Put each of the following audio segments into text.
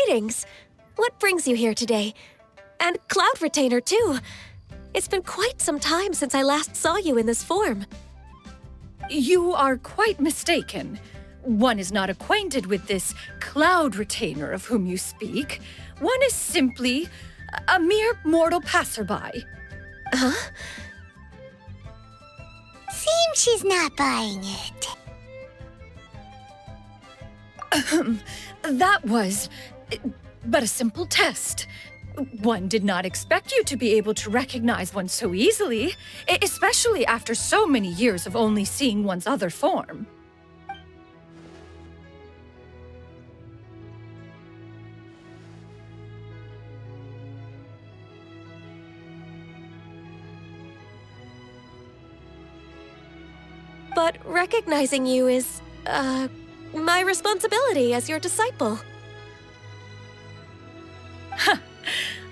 Greetings! What brings you here today? And Cloud Retainer, too. It's been quite some time since I last saw you in this form. You are quite mistaken. One is not acquainted with this Cloud Retainer of whom you speak. One is simply a mere mortal passerby. Huh? Seems she's not buying it. That was but a simple test. One did not expect you to be able to recognize one so easily, especially after so many years of only seeing one's other form. But recognizing you is, my responsibility as your disciple.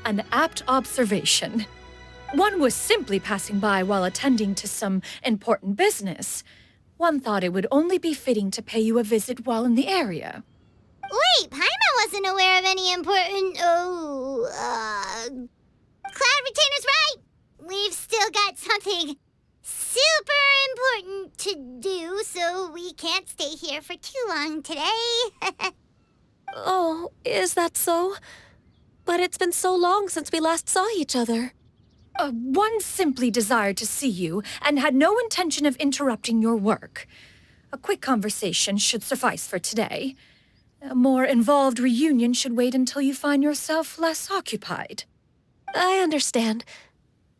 An apt observation. One was simply passing by while attending to some important business. One thought it would only be fitting to pay you a visit while in the area. Wait, Paimon wasn't aware of any important... Cloud Retainer's right! We've still got something super important to do, so we can't stay here for too long today. Oh, is that so? But it's been so long since we last saw each other. One simply desired to see you and had no intention of interrupting your work. A quick conversation should suffice for today. A more involved reunion should wait until you find yourself less occupied. I understand.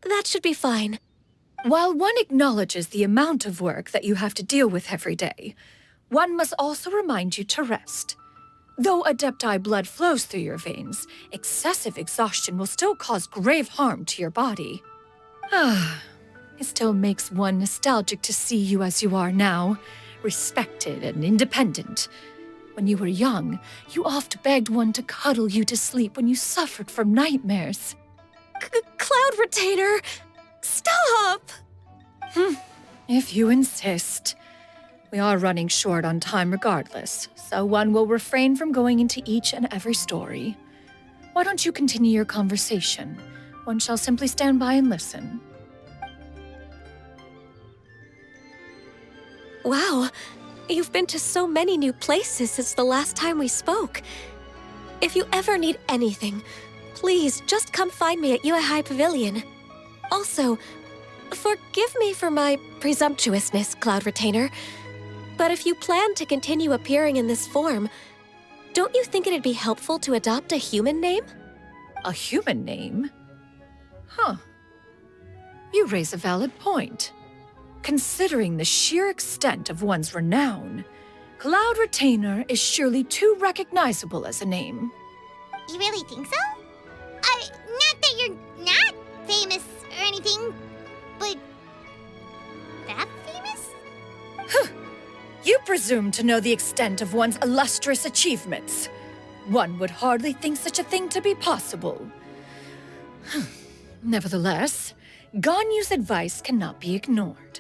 That should be fine. While one acknowledges the amount of work that you have to deal with every day, one must also remind you to rest. Though Adepti blood flows through your veins, excessive exhaustion will still cause grave harm to your body. It still makes one nostalgic to see you as you are now, respected and independent. When you were young, you oft begged one to cuddle you to sleep when you suffered from nightmares. Cloud Retainer! Stop! If you insist. We are running short on time regardless, so one will refrain from going into each and every story. Why don't you continue your conversation? One shall simply stand by and listen. Wow, you've been to so many new places since the last time we spoke. If you ever need anything, please just come find me at Uehai Pavilion. Also, forgive me for my presumptuousness, Cloud Retainer, but if you plan to continue appearing in this form, don't you think it'd be helpful to adopt a human name? A human name? Huh. You raise a valid point. Considering the sheer extent of one's renown, Cloud Retainer is surely too recognizable as a name. You really think so? Not that you're not famous or anything, but that famous? You presume to know the extent of one's illustrious achievements. One would hardly think such a thing to be possible. Nevertheless, Ganyu's advice cannot be ignored.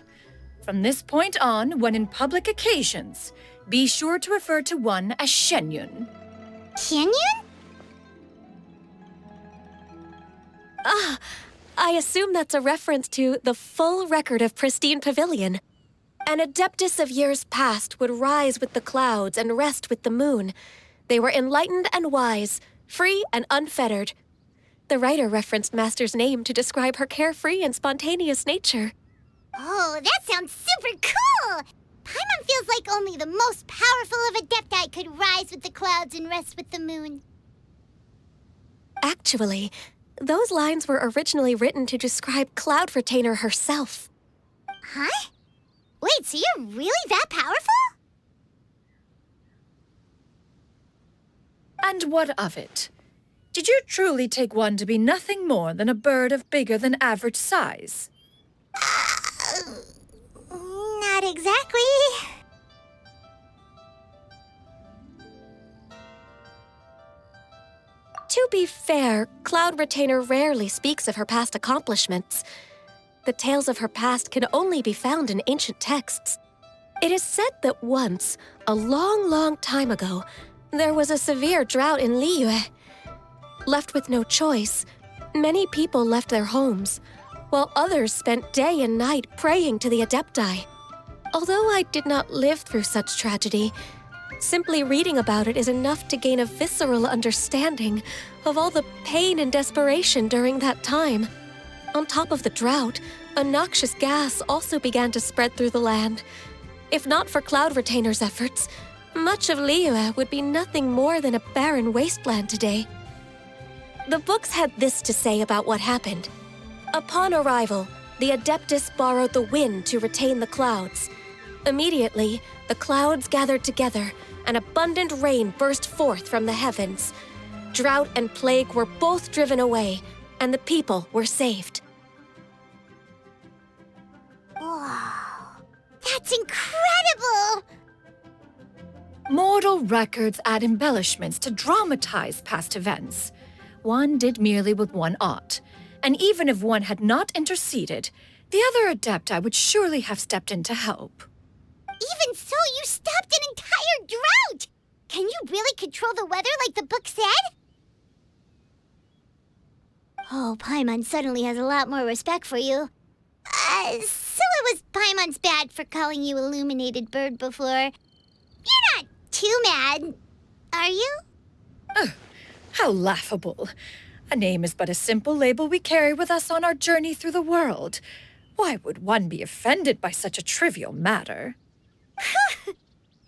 From this point on, when in public occasions, be sure to refer to one as Xianyun. Xianyun? I assume that's a reference to the full record of Pristine Pavilion. An adeptus of years past would rise with the clouds and rest with the moon. They were enlightened and wise, free and unfettered. The writer referenced Master's name to describe her carefree and spontaneous nature. Oh, that sounds super cool! Paimon feels like only the most powerful of Adepti could rise with the clouds and rest with the moon. Actually, those lines were originally written to describe Cloud Retainer herself. Huh? Wait, so you're really that powerful? And what of it? Did you truly take one to be nothing more than a bird of bigger than average size? Not exactly. To be fair, Cloud Retainer rarely speaks of her past accomplishments. The tales of her past can only be found in ancient texts. It is said that once, a long, long time ago, There was a severe drought in Liyue. Left with no choice, many people left their homes, while others spent day and night praying to the Adepti. Although I did not live through such tragedy, simply reading about it is enough to gain a visceral understanding of all the pain and desperation during that time. On top of the drought, a noxious gas also began to spread through the land. If not for Cloud Retainer's efforts, much of Liyue would be nothing more than a barren wasteland today. The books had this to say about what happened. Upon arrival, the Adeptus borrowed the wind to retain the clouds. Immediately, the clouds gathered together, and abundant rain burst forth from the heavens. Drought and plague were both driven away, and the people were saved. Wow, that's incredible! Mortal records add embellishments to dramatize past events. One did merely what one ought, and even if one had not interceded, the other Adepti would surely have stepped in to help. Even so, you stopped an entire drought! Can you really control the weather like the book said? Oh, Paimon suddenly has a lot more respect for you. So it was Paimon's bad for calling you Illuminated Bird before. You're not too mad, are you? How laughable. A name is but a simple label we carry with us on our journey through the world. Why would one be offended by such a trivial matter?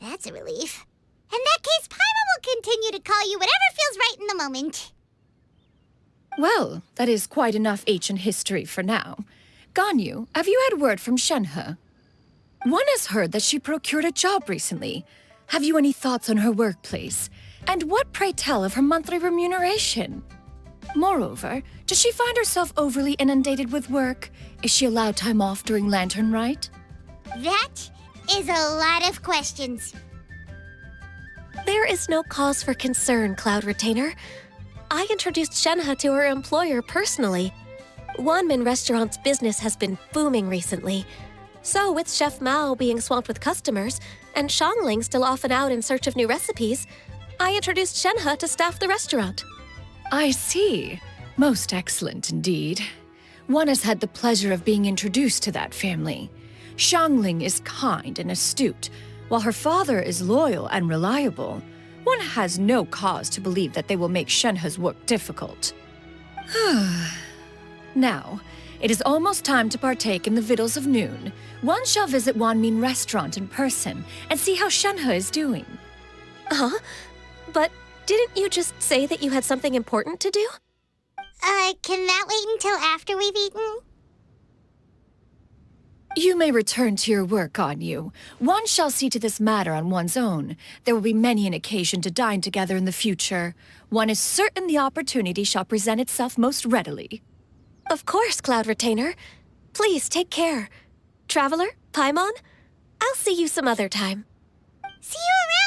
That's a relief. In that case, Paimon will continue to call you whatever feels right in the moment. Well, that is quite enough ancient history for now. Ganyu, have you had word from Shenhe? One has heard that she procured a job recently. Have you any thoughts on her workplace? And what, pray tell, of her monthly remuneration? Moreover, does she find herself overly inundated with work? Is she allowed time off during Lantern Rite? That is a lot of questions. There is no cause for concern, Cloud Retainer. I introduced Shenhe to her employer personally. Wanmin Restaurant's business has been booming recently. So with Chef Mao being swamped with customers, and Shangling still off and out in search of new recipes, I introduced Shenhe to staff the restaurant. I see. Most excellent indeed. One has had the pleasure of being introduced to that family. Shangling is kind and astute, while her father is loyal and reliable. One has no cause to believe that they will make Shenhe's work difficult. Now, it is almost time to partake in the victuals of noon. One shall visit Wanmin Restaurant in person and see how Shenhe is doing. Huh? But didn't you just say that you had something important to do? Can that wait until after we've eaten? You may return to your work, Ganyu. One shall see to this matter on one's own. There will be many an occasion to dine together in the future. One is certain the opportunity shall present itself most readily. Of course, Cloud Retainer. Please take care. Traveler, Paimon, I'll see you some other time. See you around!